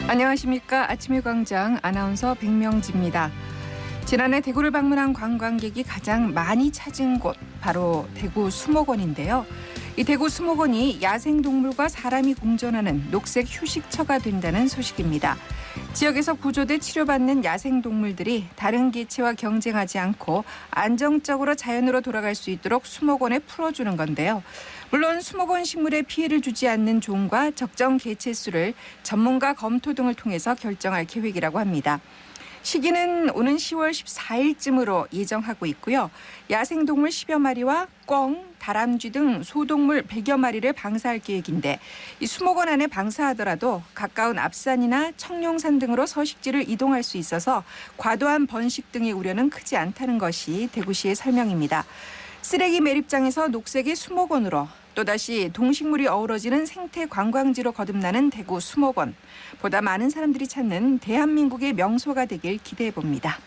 안녕하십니까. 아침의 광장 아나운서 백명지입니다. 지난해 대구를 방문한 관광객이 가장 많이 찾은 곳 바로 대구 수목원인데요. 이 대구 수목원이 야생동물과 사람이 공존하는 녹색 휴식처가 된다는 소식입니다. 지역에서 구조돼 치료받는 야생동물들이 다른 개체와 경쟁하지 않고 안정적으로 자연으로 돌아갈 수 있도록 수목원에 풀어주는 건데요. 물론 수목원 식물에 피해를 주지 않는 종과 적정 개체 수를 전문가 검토 등을 통해서 결정할 계획이라고 합니다. 시기는 오는 10월 14일쯤으로 예정하고 있고요. 야생동물 10여 마리와 꿩, 다람쥐 등 소동물 100여 마리를 방사할 계획인데 이 수목원 안에 방사하더라도 가까운 앞산이나 청룡산 등으로 서식지를 이동할 수 있어서 과도한 번식 등의 우려는 크지 않다는 것이 대구시의 설명입니다. 쓰레기 매립장에서 녹색의 수목원으로 또다시 동식물이 어우러지는 생태 관광지로 거듭나는 대구 수목원. 보다 많은 사람들이 찾는 대한민국의 명소가 되길 기대해 봅니다.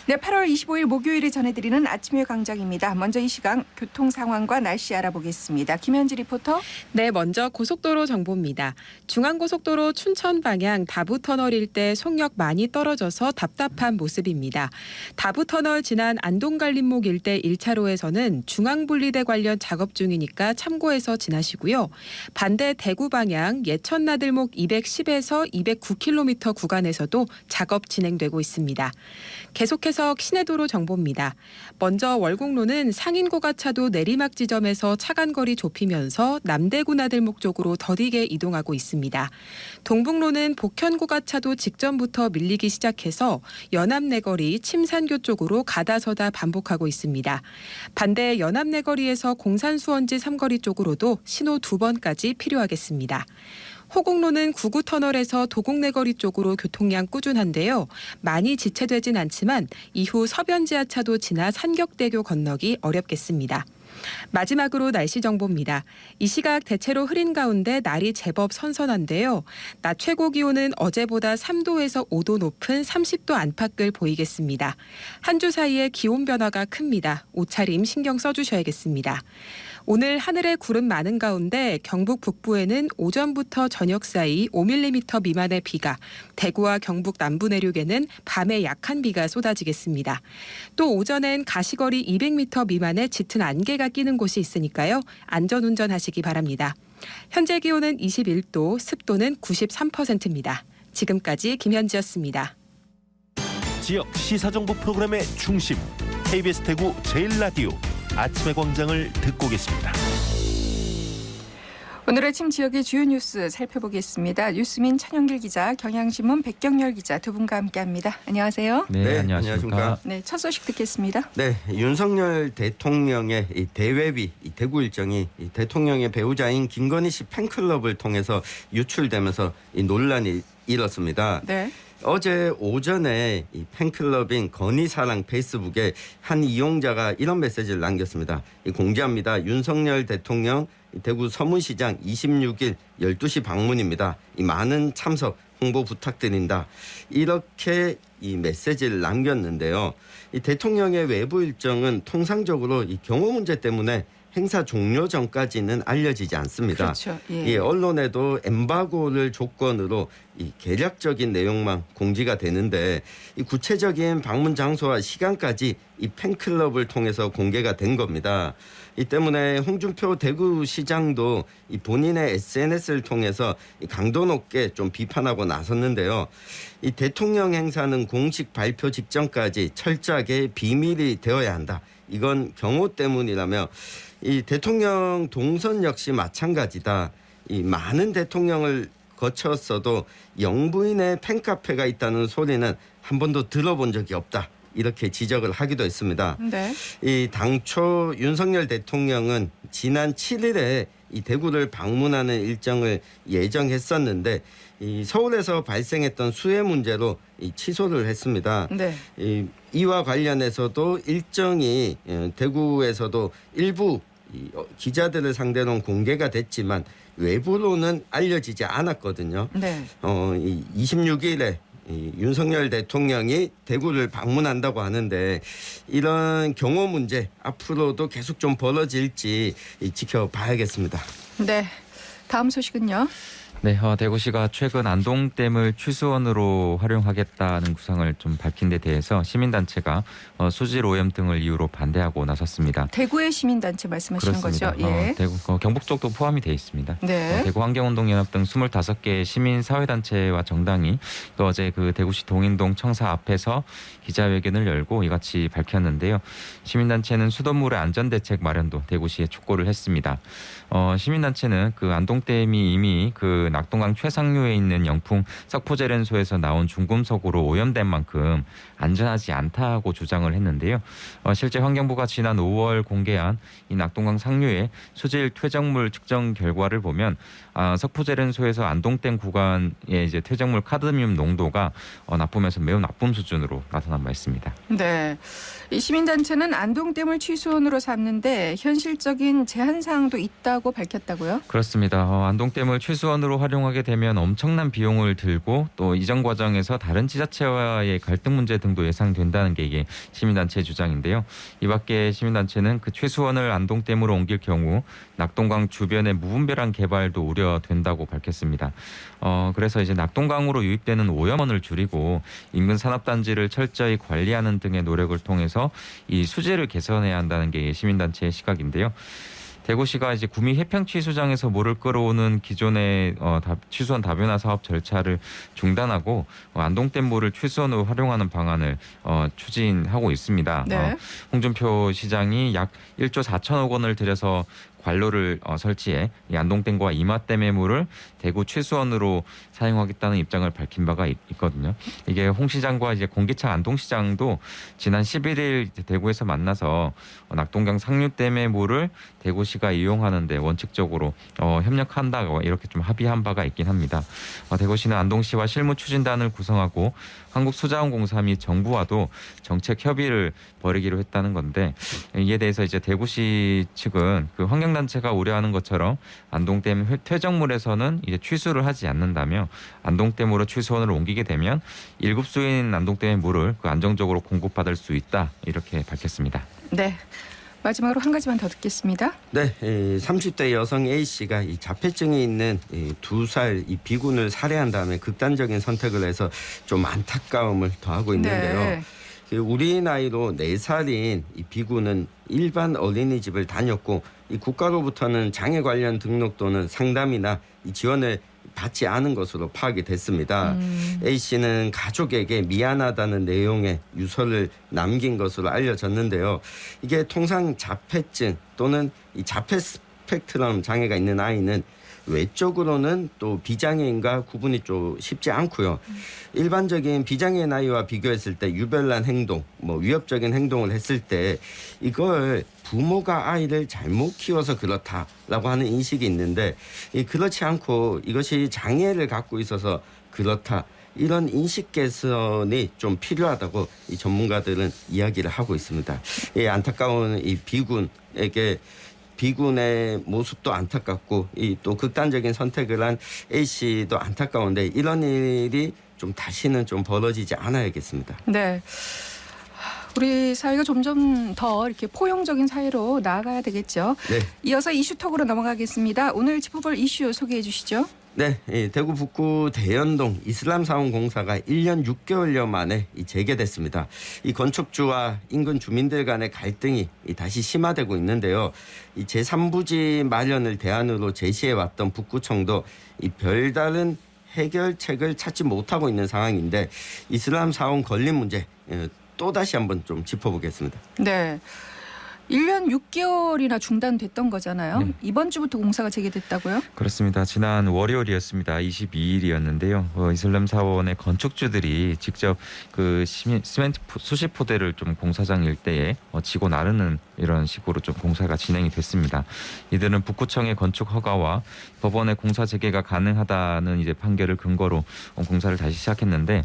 네, 8월 25일 목요일에 전해드리는 아침의 광장입니다. 먼저 이 시각 교통 상황과 날씨 알아보겠습니다. 김현지 리포터. 네, 먼저 고속도로 정보입니다. 중앙고속도로 춘천 방향 다부터널 일대 속력 많이 떨어져서 답답한 모습입니다. 다부터널 지난 안동갈림목 일대 1차로에서는 중앙분리대 관련 작업 중이니까 참고해서 지나시고요. 반대 대구 방향 예천나들목 210에서 209km 구간에서도 작업 진행되고 있습니다. 계속해서 시내도로 정보입니다. 먼저 월곡로는 상인고가차도 내리막 지점에서 차간거리 좁히면서 남대구 나들목 쪽으로 더디게 이동하고 있습니다. 동북로는 복현고가차도 직전부터 밀리기 시작해서 연암내거리 침산교 쪽으로 가다서다 반복하고 있습니다. 반대 연암내거리에서 공산수원지 삼거리 쪽으로도 신호 2번까지 필요하겠습니다. 호곡로는 구구터널에서 도곡내거리 쪽으로 교통량 꾸준한데요. 많이 지체되진 않지만 이후 서변지하차도 지나 산격대교 건너기 어렵겠습니다. 마지막으로 날씨 정보입니다. 이 시각 대체로 흐린 가운데 날이 제법 선선한데요. 낮 최고 기온은 어제보다 3도에서 5도 높은 30도 안팎을 보이겠습니다. 한 주 사이에 기온 변화가 큽니다. 옷차림 신경 써주셔야겠습니다. 오늘 하늘에 구름 많은 가운데 경북 북부에는 오전부터 저녁 사이 5mm 미만의 비가, 대구와 경북 남부 내륙에는 밤에 약한 비가 쏟아지겠습니다. 또 오전엔 가시거리 200m 미만의 짙은 안개가 끼는 곳이 있으니까요. 안전운전하시기 바랍니다. 현재 기온은 21도, 습도는 93%입니다. 지금까지 김현지였습니다. 지역 시사정보 프로그램의 중심, KBS 대구 제일라디오 아침의 광장을 듣고 계십니다. 오늘 아침 지역의 주요 뉴스 살펴보겠습니다. 뉴스민 천영길 기자, 경향신문 백경열 기자 두 분과 함께합니다. 안녕하세요. 네, 안녕하십니까. 네, 첫 소식 듣겠습니다. 네, 윤석열 대통령의 이 대외비 이 대구 일정이 이 대통령의 배우자인 김건희 씨 팬클럽을 통해서 유출되면서 이 논란이 일었습니다. 네. 어제 오전에 이 팬클럽인 건희사랑 페이스북에 한 이용자가 이런 메시지를 남겼습니다. 공지합니다. 윤석열 대통령 대구 서문시장 26일 12시 방문입니다. 이 많은 참석 홍보 부탁드린다. 이렇게 이 메시지를 남겼는데요. 이 대통령의 외부 일정은 통상적으로 이 경호 문제 때문에 행사 종료 전까지는 알려지지 않습니다. 그렇죠. 예. 이 언론에도 엠바고를 조건으로 이 개략적인 내용만 공지가 되는데 이 구체적인 방문 장소와 시간까지 이 팬클럽을 통해서 공개가 된 겁니다. 이 때문에 홍준표 대구시장도 이 본인의 SNS를 통해서 이 강도 높게 좀 비판하고 나섰는데요. 이 대통령 행사는 공식 발표 직전까지 철저하게 비밀이 되어야 한다. 이건 경호 때문이라며 이 대통령 동선 역시 마찬가지다. 이 많은 대통령을 거쳤어도 영부인의 팬카페가 있다는 소리는 한 번도 들어본 적이 없다. 이렇게 지적을 하기도 했습니다. 네. 이 당초 윤석열 대통령은 지난 7일에 이 대구를 방문하는 일정을 예정했었는데 이 서울에서 발생했던 수해 문제로 이 취소를 했습니다. 네. 이와 관련해서도 일정이 대구에서도 일부 기자들을 상대로는 공개가 됐지만 외부로는 알려지지 않았거든요. 네. 26일에 윤석열 대통령이 대구를 방문한다고 하는데 이런 경호 문제 앞으로도 계속 좀 벌어질지 지켜봐야겠습니다. 네. 다음 소식은요. 네, 대구시가 최근 안동댐을 취수원으로 활용하겠다는 구상을 좀 밝힌 데 대해서 시민단체가 수질 오염 등을 이유로 반대하고 나섰습니다. 대구의 시민단체 말씀하시는 그렇습니다. 거죠? 예. 대구 경북 쪽도 포함이 되어 있습니다. 네. 대구 환경운동연합 등 25개의 시민 사회단체와 정당이 어제 그 대구시 동인동 청사 앞에서 기자회견을 열고 이같이 밝혔는데요. 시민단체는 수돗물의 안전대책 마련도 대구시에 촉구를 했습니다. 시민단체는 그 안동댐이 이미 그 낙동강 최상류에 있는 영풍 석포제련소에서 나온 중금속으로 오염된 만큼 안전하지 않다고 주장을 했는데요. 실제 환경부가 지난 5월 공개한 이 낙동강 상류의 수질 퇴적물 측정 결과를 보면 석포제련소에서 안동댐 구간의 이제 퇴적물 카드뮴 농도가 나쁨에서 매우 나쁨 수준으로 나타난 바 있습니다. 네. 이 시민단체는 안동댐을 취수원으로 삼는데 현실적인 제한 사항도 있다고 밝혔다고요? 그렇습니다. 안동댐을 취수원으로 활용하게 되면 엄청난 비용을 들고 또 이전 과정에서 다른 지자체와의 갈등 문제 등도 예상된다는 게 이게 시민단체의 주장인데요. 이 밖에 시민단체는 그 취수원을 안동댐으로 옮길 경우 낙동강 주변의 무분별한 개발도 우려된다고 밝혔습니다. 그래서 이제 낙동강으로 유입되는 오염원을 줄이고 인근 산업단지를 철저히 관리하는 등의 노력을 통해서 이 수질을 개선해야 한다는 게 시민단체의 시각인데요. 대구시가 이제 구미 해평취수장에서 물을 끌어오는 기존의 취수원 다변화 사업 절차를 중단하고 안동댐 물을 취수원으로 활용하는 방안을 추진하고 있습니다. 네. 홍준표 시장이 약 1조 4천억 원을 들여서 관로를 설치해 이 안동댐과 이마댐의 물을 대구 취수원으로 사용하겠다는 입장을 밝힌 바가 있거든요. 이게 홍 시장과 이제 공기차 안동시장도 지난 11일 대구에서 만나서 낙동강 상류댐의 물을 대구시가 이용하는데 원칙적으로 협력한다고 이렇게 좀 합의한 바가 있긴 합니다. 대구시는 안동시와 실무 추진단을 구성하고 한국수자원공사 및 정부와도 정책 협의를 벌이기로 했다는 건데 이에 대해서 이제 대구시 측은 그 환경단체가 우려하는 것처럼 안동댐 퇴적물에서는 이제 취수를 하지 않는다며 안동댐으로 취수원을 옮기게 되면 1급수인 안동댐의 물을 그 안정적으로 공급받을 수 있다 이렇게 밝혔습니다. 네. 마지막으로 한 가지만 더 듣겠습니다. 네, 30대 여성 A 씨가 이 자폐증이 있는 2살 이 비군을 살해한 다음에 극단적인 선택을 해서 좀 안타까움을 더하고 있는데요. 네. 우리 나이로 4살인 이 비군은 일반 어린이집을 다녔고 이 국가로부터는 장애 관련 등록 또는 상담이나 이 지원을 받지 않은 것으로 파악이 됐습니다. A 씨는 가족에게 미안하다는 내용의 유서를 남긴 것으로 알려졌는데요. 이게 통상 자폐증 또는 이 자폐 스펙트럼 장애가 있는 아이는 외적으로는 또 비장애인과 구분이 좀 쉽지 않고요. 일반적인 비장애인 아이와 비교했을 때 유별난 행동, 위협적인 행동을 했을 때 이걸 부모가 아이를 잘못 키워서 그렇다라고 하는 인식이 있는데 그렇지 않고 이것이 장애를 갖고 있어서 그렇다. 이런 인식 개선이 좀 필요하다고 이 전문가들은 이야기를 하고 있습니다. 안타까운 이 비군의 모습도 안타깝고 또 극단적인 선택을 한 A 씨도 안타까운데 이런 일이 좀 다시는 좀 벌어지지 않아야겠습니다. 네. 우리 사회가 점점 더 이렇게 포용적인 사회로 나아가야 되겠죠. 네. 이어서 이슈톡으로 넘어가겠습니다. 오늘 짚어볼 이슈 소개해 주시죠. 네, 대구 북구 대연동 이슬람 사원 공사가 1년 6개월여 만에 재개됐습니다. 이 건축주와 인근 주민들 간의 갈등이 다시 심화되고 있는데요. 이 제3부지 마련을 대안으로 제시해왔던 북구청도 별다른 해결책을 찾지 못하고 있는 상황인데 이슬람 사원 건립 문제 또다시 한번 좀 짚어보겠습니다. 네. 1년 6개월이나 중단됐던 거잖아요. 네. 이번 주부터 공사가 재개됐다고요? 그렇습니다. 지난 월요일이었습니다. 22일이었는데요. 이슬람 사원의 건축주들이 직접 그 시멘트 수십 포대를 좀 공사장 일대에 지고 나르는 이런 식으로 좀 공사가 진행이 됐습니다. 이들은 북구청의 건축 허가와 법원의 공사 재개가 가능하다는 이제 판결을 근거로 공사를 다시 시작했는데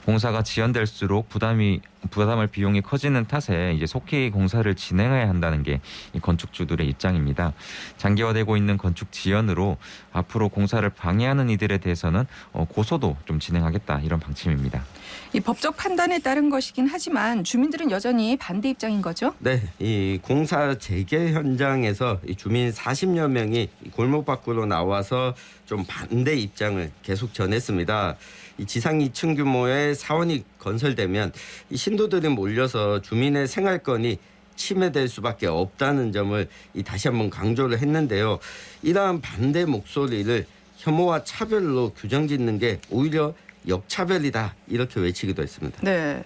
공사가 지연될수록 부담이 부담할 비용이 커지는 탓에 이제 속히 공사를 진행해야 한다는 게 이 건축주들의 입장입니다. 장기화되고 있는 건축 지연으로 앞으로 공사를 방해하는 이들에 대해서는 고소도 좀 진행하겠다 이런 방침입니다. 이 법적 판단에 따른 것이긴 하지만 주민들은 여전히 반대 입장인 거죠? 네, 이 공사 재개 현장에서 이 주민 40여 명이 골목 밖으로 나와서 좀 반대 입장을 계속 전했습니다. 이 지상 2층 규모의 사원이 건설되면 이 신도들이 몰려서 주민의 생활권이 침해될 수밖에 없다는 점을 다시 한번 강조를 했는데요. 이러한 반대 목소리를 혐오와 차별로 규정짓는 게 오히려 역차별이다 이렇게 외치기도 했습니다. 네.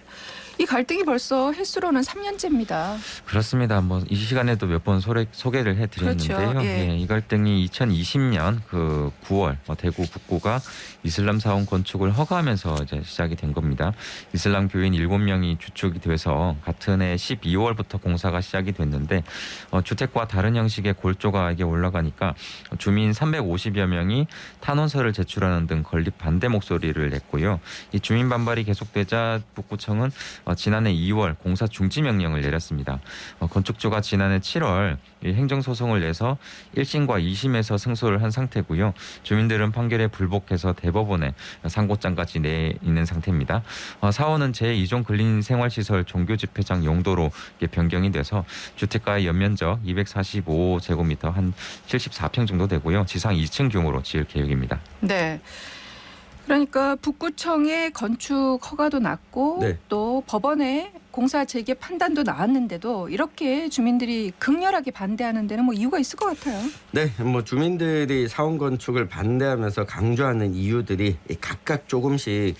이 갈등이 벌써 횟수로는 3년째입니다. 그렇습니다. 뭐 이 시간에도 몇 번 소개를 해드렸는데요. 그렇죠. 예. 이 갈등이 2020년 그 9월 대구 북구가 이슬람 사원 건축을 허가하면서 이제 시작이 된 겁니다. 이슬람 교인 7명이 주축이 돼서 같은 해 12월부터 공사가 시작이 됐는데 주택과 다른 형식의 골조가 이게 올라가니까 주민 350여 명이 탄원서를 제출하는 등 건립 반대 목소리를 냈고요. 이 주민 반발이 계속되자 북구청은 지난해 2월 공사 중지 명령을 내렸습니다. 건축주가 지난해 7월 행정소송을 내서 1심과 2심에서 승소를 한 상태고요. 주민들은 판결에 불복해서 대법원에 상고장까지 내 있는 상태입니다. 사원은 제2종 근린생활시설 종교집회장 용도로 변경이 돼서 주택가의 연면적 245제곱미터 한 74평 정도 되고요. 지상 2층 규모로 지을 계획입니다. 네. 그러니까 북구청의 건축 허가도 났고 네. 또 법원에 공사 재개 판단도 나왔는데도 이렇게 주민들이 극렬하게 반대하는 데는 뭐 이유가 있을 것 같아요. 네, 뭐 주민들이 사원 건축을 반대하면서 강조하는 이유들이 각각 조금씩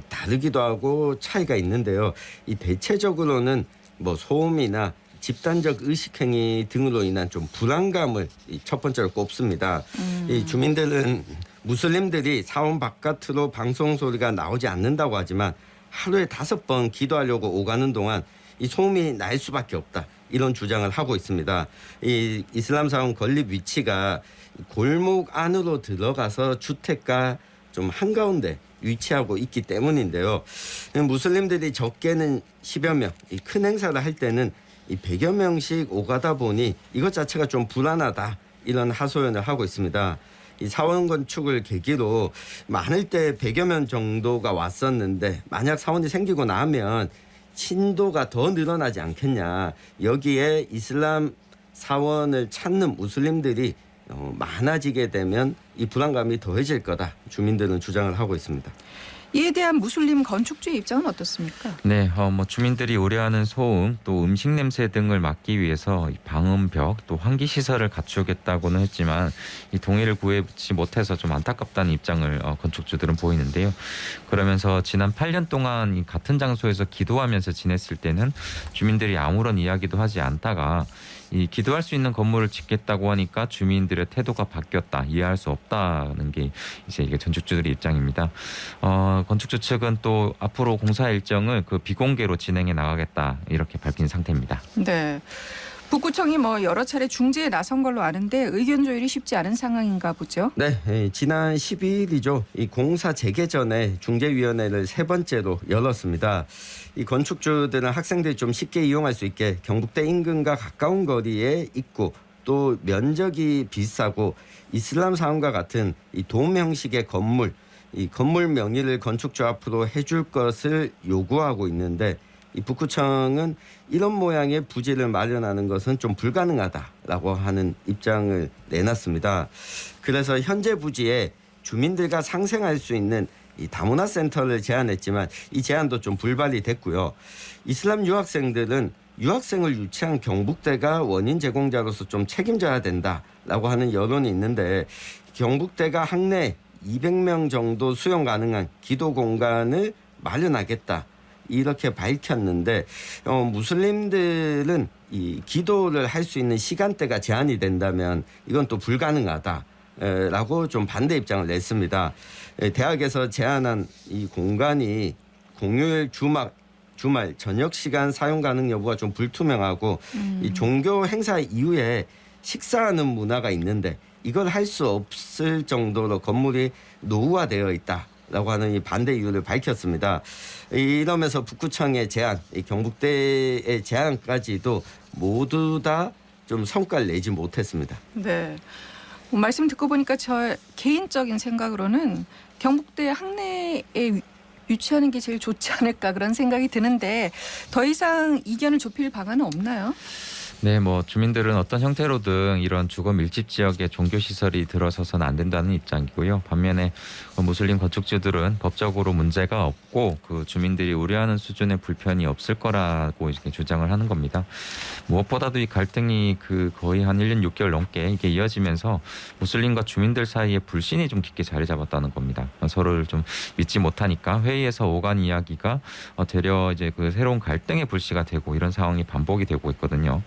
다르기도 하고 차이가 있는데요. 이 대체적으로는 뭐 소음이나 집단적 의식행위 등으로 인한 좀 불안감을 첫 번째로 꼽습니다. 이 주민들은 무슬림들이 사원 바깥으로 방송 소리가 나오지 않는다고 하지만 하루에 5번 기도하려고 오가는 동안 이 소음이 날 수밖에 없다. 이런 주장을 하고 있습니다. 이 이슬람 사원 건립 위치가 골목 안으로 들어가서 주택가 좀 한가운데 위치하고 있기 때문인데요. 무슬림들이 적게는 10여 명, 이 큰 행사를 할 때는 이 100여 명씩 오가다 보니 이것 자체가 좀 불안하다. 이런 하소연을 하고 있습니다. 이 사원 건축을 계기로 많을 때 100여 명 정도가 왔었는데 만약 사원이 생기고 나면 신도가 더 늘어나지 않겠냐. 여기에 이슬람 사원을 찾는 무슬림들이 많아지게 되면 이 불안감이 더해질 거다. 주민들은 주장을 하고 있습니다. 이에 대한 무슬림 건축주의 입장은 어떻습니까? 네, 뭐 주민들이 우려하는 소음, 또 음식 냄새 등을 막기 위해서 방음벽, 또 환기 시설을 갖추겠다고는 했지만 이 동의를 구해지 못해서 좀 안타깝다는 입장을 건축주들은 보이는데요. 그러면서 지난 8년 동안 이 같은 장소에서 기도하면서 지냈을 때는 주민들이 아무런 이야기도 하지 않다가 이 기도할 수 있는 건물을 짓겠다고 하니까 주민들의 태도가 바뀌었다, 이해할 수 없다는 게 이제 이게 건축주들의 입장입니다. 건축주 측은 또 앞으로 공사 일정을 그 비공개로 진행해 나가겠다 이렇게 밝힌 상태입니다. 네. 북구청이 뭐 여러 차례 중재에 나선 걸로 아는데 의견 조율이 쉽지 않은 상황인가 보죠. 네, 지난 12일이죠. 이 공사 재개 전에 중재위원회를 3번째로 열었습니다. 이 건축주들은 학생들이 좀 쉽게 이용할 수 있게 경북대 인근과 가까운 거리에 있고 또 면적이 비싸고 이슬람 사원과 같은 이 돔 형식의 건물, 이 건물 명의를 건축주 앞으로 해줄 것을 요구하고 있는데 이 북구청은 이런 모양의 부지를 마련하는 것은 좀 불가능하다라고 하는 입장을 내놨습니다. 그래서 현재 부지에 주민들과 상생할 수 있는 이 다문화 센터를 제안했지만 이 제안도 좀 불발이 됐고요. 이슬람 유학생들은 유학생을 유치한 경북대가 원인 제공자로서 좀 책임져야 된다라고 하는 여론이 있는데 경북대가 학내 200명 정도 수용 가능한 기도 공간을 마련하겠다. 이렇게 밝혔는데 무슬림들은 이 기도를 할 수 있는 시간대가 제한이 된다면 이건 또 불가능하다라고 좀 반대 입장을 냈습니다. 대학에서 제안한 이 공간이 공휴일 주말 저녁 시간 사용 가능 여부가 좀 불투명하고 이 종교 행사 이후에 식사하는 문화가 있는데 이걸 할 수 없을 정도로 건물이 노후화되어 있다. 라고 하는 이 반대 이유를 밝혔습니다. 이러면서 북구청의 제안, 이 경북대의 제안까지도 모두 다 좀 성과를 내지 못했습니다. 네. 말씀 듣고 보니까 저 개인적인 생각으로는 경북대 학내에 유치하는 게 제일 좋지 않을까 그런 생각이 드는데 더 이상 이견을 좁힐 방안은 없나요? 네, 뭐 주민들은 어떤 형태로든 이런 주거 밀집 지역에 종교 시설이 들어서서는 안 된다는 입장이고요. 반면에 무슬림 건축주들은 법적으로 문제가 없고 그 주민들이 우려하는 수준의 불편이 없을 거라고 이렇게 주장을 하는 겁니다. 무엇보다도 이 갈등이 그 거의 한 1년 6개월 넘게 이게 이어지면서 무슬림과 주민들 사이에 불신이 좀 깊게 자리 잡았다는 겁니다. 서로를 좀 믿지 못하니까 회의에서 오간 이야기가 되려 이제 그 새로운 갈등의 불씨가 되고 이런 상황이 반복이 되고 있거든요.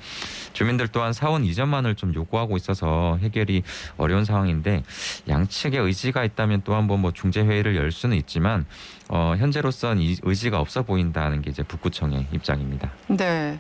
주민들 또한 사원 이전만을 좀 요구하고 있어서 해결이 어려운 상황인데 양측의 의지가 있다면 또 한번 뭐 중재 회의를 열 수는 있지만 현재로서는 이 의지가 없어 보인다는 게 이제 북구청의 입장입니다. 네.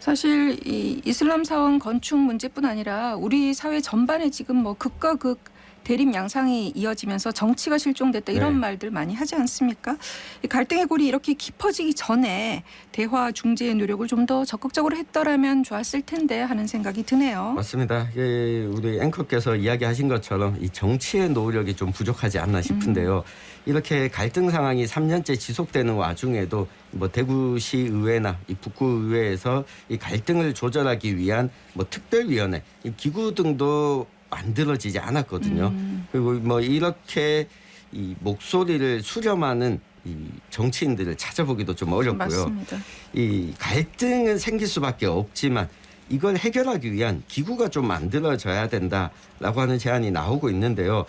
사실 이 이슬람 사원 건축 문제뿐 아니라 우리 사회 전반에 지금 뭐 극과 극 대립 양상이 이어지면서 정치가 실종됐다 이런 네. 말들 많이 하지 않습니까? 이 갈등의 골이 이렇게 깊어지기 전에 대화 중재의 노력을 좀 더 적극적으로 했더라면 좋았을 텐데 하는 생각이 드네요. 맞습니다. 우리 앵커께서 이야기하신 것처럼 이 정치의 노력이 좀 부족하지 않나 싶은데요. 이렇게 갈등 상황이 3년째 지속되는 와중에도 뭐 대구시 의회나 이 북구의회에서 이 갈등을 조절하기 위한 뭐 특별위원회, 이 기구 등도 만들어지지 않았거든요. 그리고 뭐 이렇게 이 목소리를 수렴하는 이 정치인들을 찾아보기도 좀 어렵고요. 맞습니다. 이 갈등은 생길 수밖에 없지만 이걸 해결하기 위한 기구가 좀 만들어져야 된다라고 하는 제안이 나오고 있는데요.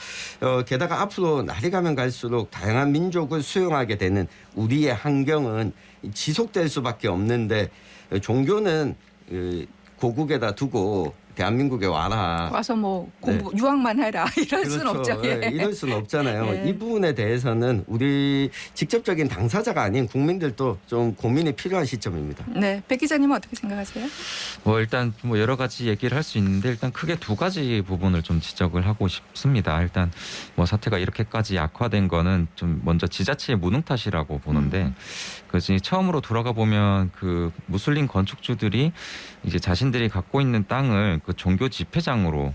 게다가 앞으로 날이 가면 갈수록 다양한 민족을 수용하게 되는 우리의 환경은 지속될 수밖에 없는데 종교는 고국에다 두고 대한민국에 와라. 와서 뭐 공부 유학만 해라 이럴 수는 없죠. 예. 네, 이럴 수는 없잖아요. 예. 이 부분에 대해서는 우리 직접적인 당사자가 아닌 국민들도 좀 고민이 필요한 시점입니다. 네, 백 기자님은 어떻게 생각하세요? 뭐 일단 뭐 여러 가지 얘기를 할 수 있는데 일단 크게 두 가지 부분을 좀 지적을 하고 싶습니다. 일단 뭐 사태가 이렇게까지 악화된 거는 좀 먼저 지자체의 무능 탓이라고 보는데 그것이 처음으로 돌아가 보면 그 무슬림 건축주들이 이제 자신들이 갖고 있는 땅을 그 종교 집회장으로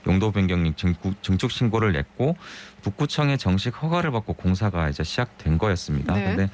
용도 변경 증축 신고를 냈고 북구청의 정식 허가를 받고 공사가 이제 시작된 거였습니다. 네. 근데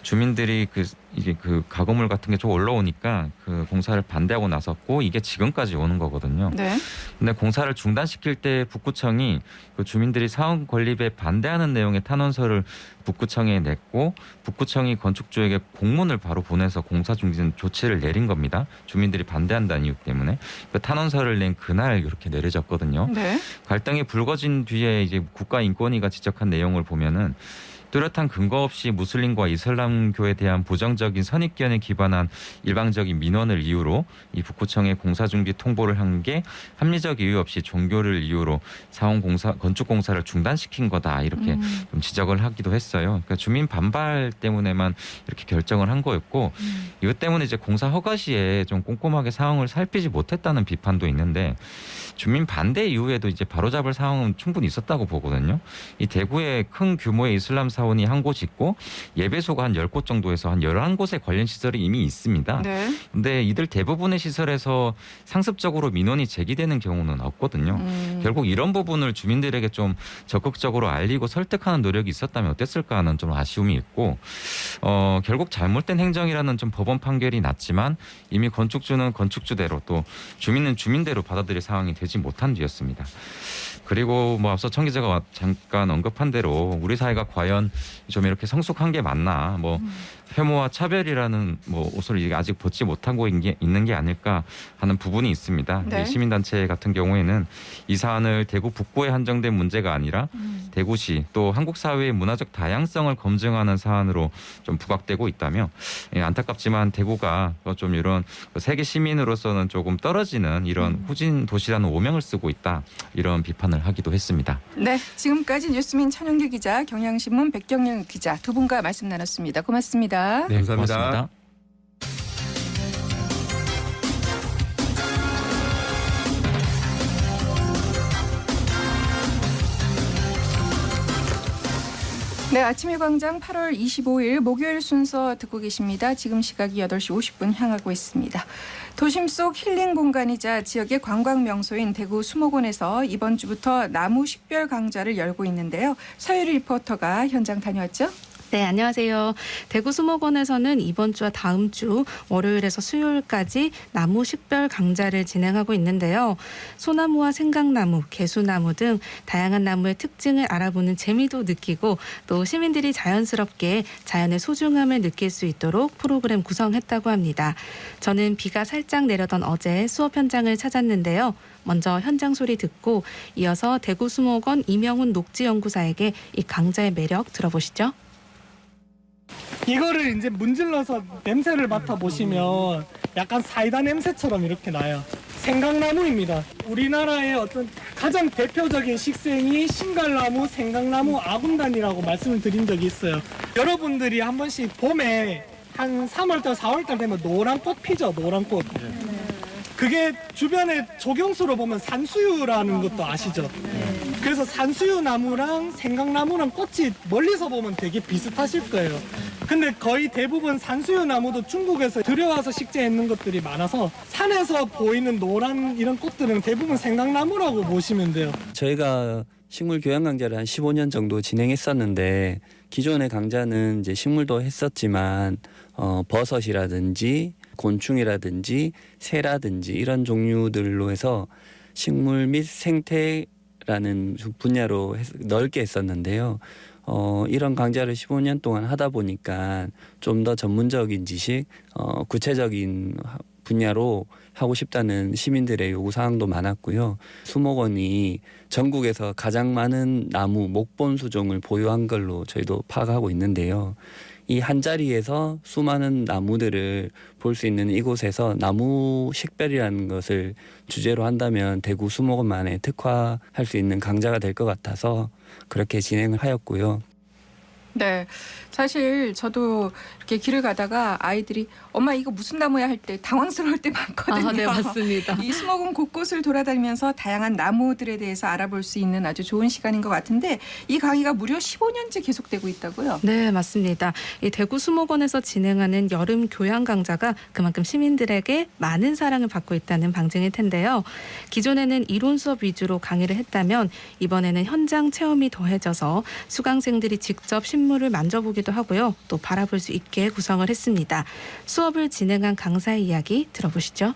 주민들이 이게 그 가구물 같은 게 좀 올라오니까 그 공사를 반대하고 나섰고 이게 지금까지 오는 거거든요. 네. 근데 공사를 중단시킬 때 북구청이 그 주민들이 사원 건립에 반대하는 내용의 탄원서를 북구청에 냈고 북구청이 건축주에게 공문을 바로 보내서 공사 중진 조치를 내린 겁니다. 주민들이 반대한다는 이유 때문에 그 탄원서를 낸 그날 이렇게 내려졌거든요. 네. 갈등이 불거진 뒤에 이제 국가인권위가 지적한 내용을 보면은 뚜렷한 근거 없이 무슬림과 이슬람교에 대한 부정적인 선입견에 기반한 일방적인 민원을 이유로 이 북구청에 공사 중지 통보를 한 게 합리적 이유 없이 종교를 이유로 사원 공사 건축 공사를 중단시킨 거다 이렇게 좀 지적을 하기도 했어요. 그러니까 주민 반발 때문에만 이렇게 결정을 한 거였고 이것 때문에 이제 공사 허가 시에 좀 꼼꼼하게 상황을 살피지 못했다는 비판도 있는데 주민 반대 이후에도 이제 바로잡을 상황은 충분히 있었다고 보거든요. 이 대구에 큰 규모의 이슬람 사원이 한 곳 있고 예배소가 한 10곳 정도에서 한 11곳의 관련 시설이 이미 있습니다. 네. 근데 이들 대부분의 시설에서 상습적으로 민원이 제기되는 경우는 없거든요. 결국 이런 부분을 주민들에게 좀 적극적으로 알리고 설득하는 노력이 있었다면 어땠을까 하는 좀 아쉬움이 있고 결국 잘못된 행정이라는 좀 법원 판결이 났지만 이미 건축주는 건축주대로 또 주민은 주민대로 받아들일 상황이 되지 못한 뒤였습니다. 그리고 뭐 앞서 청 기자가 잠깐 언급한 대로 우리 사회가 과연 좀 이렇게 성숙한 게 맞나 뭐 혐오와 차별이라는 뭐 옷을 아직 벗지 못하고 있는 게 아닐까 하는 부분이 있습니다. 네. 시민단체 같은 경우에는 이 사안을 대구 북구에 한정된 문제가 아니라 대구시 또 한국 사회의 문화적 다양성을 검증하는 사안으로 좀 부각되고 있다며 안타깝지만 대구가 좀 이런 세계 시민으로서는 조금 떨어지는 이런 후진 도시라는 오명을 쓰고 있다 이런 비판을 하기도 했습니다. 네, 지금까지 뉴스민 천영길 기자, 경향신문 백경영 기자 두 분과 말씀 나눴습니다. 고맙습니다. 네, 감사합니다. 고맙습니다. 네, 아침의 광장 8월 25일 목요일 순서 듣고 계십니다. 지금 시각이 8시 50분 향하고 있습니다. 도심 속 힐링 공간이자 지역의 관광 명소인 대구 수목원에서 이번 주부터 나무 식별 강좌를 열고 있는데요. 서유리 리포터가 현장 다녀왔죠? 네, 안녕하세요. 대구 수목원에서는 이번 주와 다음 주 월요일에서 수요일까지 나무 식별 강좌를 진행하고 있는데요. 소나무와 생강나무, 개수나무 등 다양한 나무의 특징을 알아보는 재미도 느끼고 또 시민들이 자연스럽게 자연의 소중함을 느낄 수 있도록 프로그램 구성했다고 합니다. 저는 비가 살짝 내려던 어제 수업 현장을 찾았는데요. 먼저 현장 소리 듣고 이어서 대구 수목원 이명훈 녹지연구사에게 이 강좌의 매력 들어보시죠. 이거를 이제 문질러서 냄새를 맡아보시면 약간 사이다 냄새처럼 이렇게 나요. 생강나무입니다. 우리나라의 어떤 가장 대표적인 식생이 신갈나무, 생강나무, 아군단이라고 말씀을 드린 적이 있어요. 여러분들이 한 번씩 봄에 한 3월달, 4월달 되면 노란 꽃 피죠, 노란 꽃. 그게 주변에 조경수로 보면 산수유라는 것도 아시죠? 그래서 산수유 나무랑 생강나무랑 꽃이 멀리서 보면 되게 비슷하실 거예요. 근데 거의 대부분 산수유 나무도 중국에서 들여와서 식재했는 것들이 많아서 산에서 보이는 노란 이런 꽃들은 대부분 생강나무라고 보시면 돼요. 저희가 식물 교양 강좌를 한 15년 정도 진행했었는데 기존의 강좌는 이제 식물도 했었지만 버섯이라든지 곤충이라든지 새라든지 이런 종류들로 해서 식물 및 생태라는 분야로 넓게 했었는데요. 이런 강좌를 15년 동안 하다 보니까 좀 더 전문적인 지식, 구체적인 분야로 하고 싶다는 시민들의 요구사항도 많았고요. 수목원이 전국에서 가장 많은 나무, 목본수종을 보유한 걸로 저희도 파악하고 있는데요. 이 한 자리에서 수많은 나무들을 볼 수 있는 이곳에서 나무 식별이라는 것을 주제로 한다면 대구 수목원만에 특화할 수 있는 강좌가 될 것 같아서 그렇게 진행을 하였고요. 네, 사실 저도 이렇게 길을 가다가 아이들이 엄마 이거 무슨 나무야 할 때 당황스러울 때 많거든요. 네, 맞습니다. 이 수목원 곳곳을 돌아다니면서 다양한 나무들에 대해서 알아볼 수 있는 아주 좋은 시간인 것 같은데 이 강의가 무려 15년째 계속되고 있다고요? 네, 맞습니다. 이 대구 수목원에서 진행하는 여름 교양 강좌가 그만큼 시민들에게 많은 사랑을 받고 있다는 방증일 텐데요. 기존에는 이론 수업 위주로 강의를 했다면 이번에는 현장 체험이 더해져서 수강생들이 직접 식물을 만져보기도 하고요. 또 바라볼 수 있게 구성을 했습니다. 수업을 진행한 강사의 이야기 들어보시죠.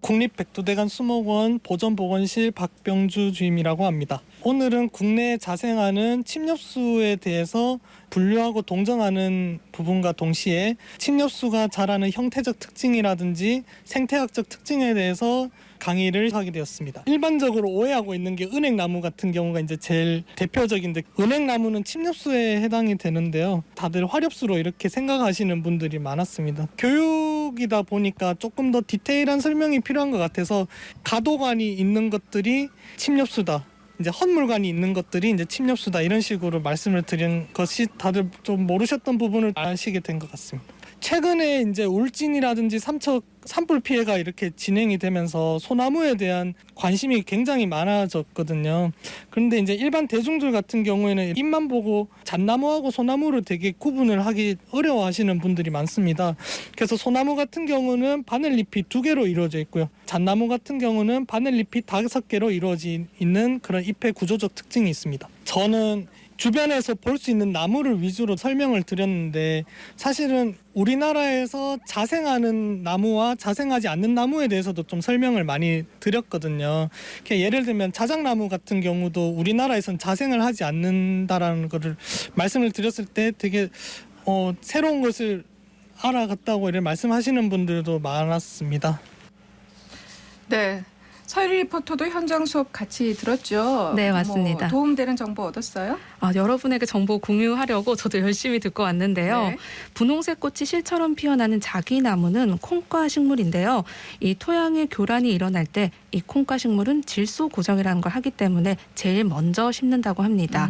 국립백두대간 수목원 보전보건실 박병주 주임이라고 합니다. 오늘은 국내에 자생하는 침엽수에 대해서 분류하고 동정하는 부분과 동시에 침엽수가 자라는 형태적 특징이라든지 생태학적 특징에 대해서 강의를 하게 되었습니다. 일반적으로 오해하고 있는 게 은행나무 같은 경우가 이제 제일 대표적인데 은행나무는 침엽수에 해당이 되는데요. 다들 화렵수로 이렇게 생각하시는 분들이 많았습니다. 교육이다 보니까 조금 더 디테일한 설명이 필요한 것 같아서 가도관이 있는 것들이 침엽수다. 이제 헛물관이 있는 것들이 이제 침엽수다 이런 식으로 말씀을 드린 것이 다들 좀 모르셨던 부분을 아시게 된 것 같습니다. 최근에 이제 울진이라든지 삼척 산불 피해가 이렇게 진행이 되면서 소나무에 대한 관심이 굉장히 많아졌거든요. 그런데 이제 일반 대중들 같은 경우에는 잎만 보고 잣나무하고 소나무를 되게 구분을 하기 어려워하시는 분들이 많습니다. 그래서 소나무 같은 경우는 바늘잎이 2개로 이루어져 있고요. 잣나무 같은 경우는 바늘잎이 5개로 이루어져 있는 그런 잎의 구조적 특징이 있습니다. 저는 주변에서 볼 수 있는 나무를 위주로 설명을 드렸는데 사실은 우리나라에서 자생하는 나무와 자생하지 않는 나무에 대해서도 좀 설명을 많이 드렸거든요. 예를 들면 자작나무 같은 경우도 우리나라에선 자생을 하지 않는다라는 것을 말씀을 드렸을 때 되게 새로운 것을 알아갔다고 이렇게 말씀하시는 분들도 많았습니다. 네. 서유리 리포터도 현장 수업 같이 들었죠? 네, 맞습니다. 도움되는 정보 얻었어요? 여러분에게 정보 공유하려고 저도 열심히 듣고 왔는데요. 네. 분홍색 꽃이 실처럼 피어나는 자기나무는 콩과 식물인데요. 이 토양의 교란이 일어날 때 이 콩과 식물은 질소 고정이라는 걸 하기 때문에 제일 먼저 심는다고 합니다.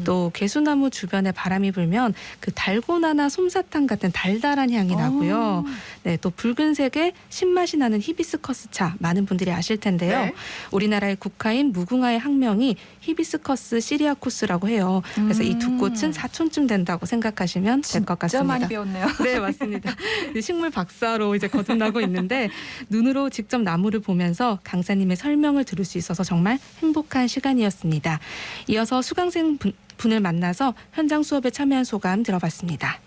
또 개수나무 주변에 바람이 불면 그 달고나나 솜사탕 같은 달달한 향이 나고요. 네, 또 붉은색의 신맛이 나는 히비스커스 차 많은 분들이 아실 텐데요. 네. 우리나라의 국화인 무궁화의 학명이 히비스커스 시리아쿠스라고 해요. 그래서 이 두 꽃은 사촌쯤 된다고 생각하시면 될 것 진짜 같습니다. 많이 배웠네요. 네, 맞습니다. 식물 박사로 이제 거듭나고 있는데 눈으로 직접 나무를 보면서 강사님의 설명을 들을 수 있어서 정말 행복한 시간이었습니다. 이어서 수강생 분을 만나서 현장 수업에 참여한 소감 들어봤습니다.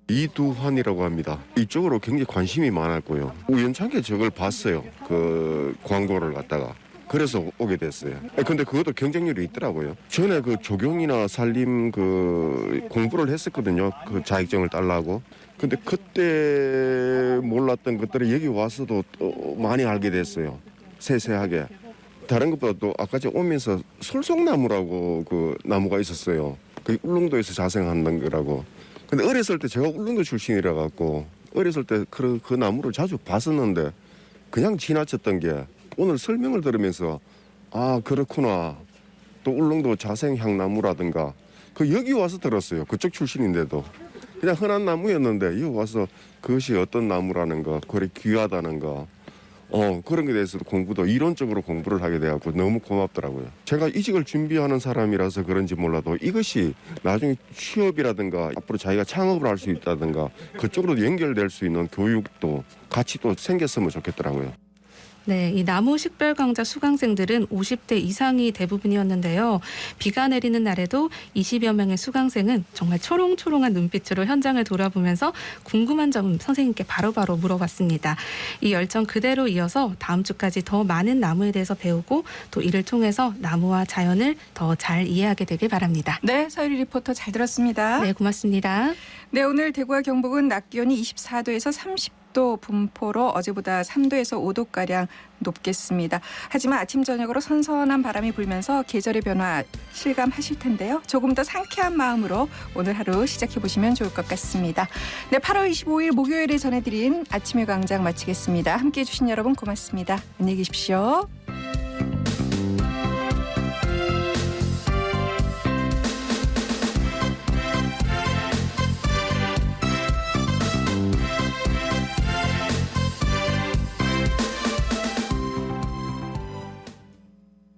이두환이라고 합니다. 이쪽으로 굉장히 관심이 많았고요. 우연찮게 저걸 봤어요. 그 광고를 갖다가. 그래서 오게 됐어요. 근데 그것도 경쟁률이 있더라고요. 전에 그 조경이나 산림 그 공부를 했었거든요. 그 자격증을 따려고. 근데 그때 몰랐던 것들을 여기 와서도 또 많이 알게 됐어요. 세세하게. 다른 것보다 또 아까 전 오면서 솔송나무라고 그 나무가 있었어요. 그 울릉도에서 자생하는 거라고. 근데 어렸을 때 제가 울릉도 출신이라 갖고 어렸을 때 그 나무를 자주 봤었는데 그냥 지나쳤던 게 오늘 설명을 들으면서 아 그렇구나. 또 울릉도 자생향나무라든가 그 여기 와서 들었어요. 그쪽 출신인데도 그냥 흔한 나무였는데 여기 와서 그것이 어떤 나무라는 거, 그리 귀하다는 거, 그런 것에 대해서도 공부도 이론적으로 공부를 하게 돼갖고 너무 고맙더라고요. 제가 이직을 준비하는 사람이라서 그런지 몰라도 이것이 나중에 취업이라든가 앞으로 자기가 창업을 할 수 있다든가 그쪽으로 연결될 수 있는 교육도 같이 또 생겼으면 좋겠더라고요. 네, 이 나무 식별 강좌 수강생들은 50대 이상이 대부분이었는데요. 비가 내리는 날에도 20여 명의 수강생은 정말 초롱초롱한 눈빛으로 현장을 돌아보면서 궁금한 점 선생님께 바로바로 물어봤습니다. 이 열정 그대로 이어서 다음 주까지 더 많은 나무에 대해서 배우고 또 이를 통해서 나무와 자연을 더 잘 이해하게 되길 바랍니다. 네, 서유리 리포터 잘 들었습니다. 네, 고맙습니다. 네, 오늘 대구와 경북은 낮 기온이 24도에서 30도, 분포로 어제보다 3도에서 5도가량 높겠습니다. 하지만 아침 저녁으로 선선한 바람이 불면서 계절의 변화 실감하실 텐데요. 조금 더 상쾌한 마음으로 오늘 하루 시작해보시면 좋을 것 같습니다. 네, 8월 25일 목요일에 전해드린 아침의 광장 마치겠습니다. 함께해 주신 여러분 고맙습니다. 안녕히 계십시오.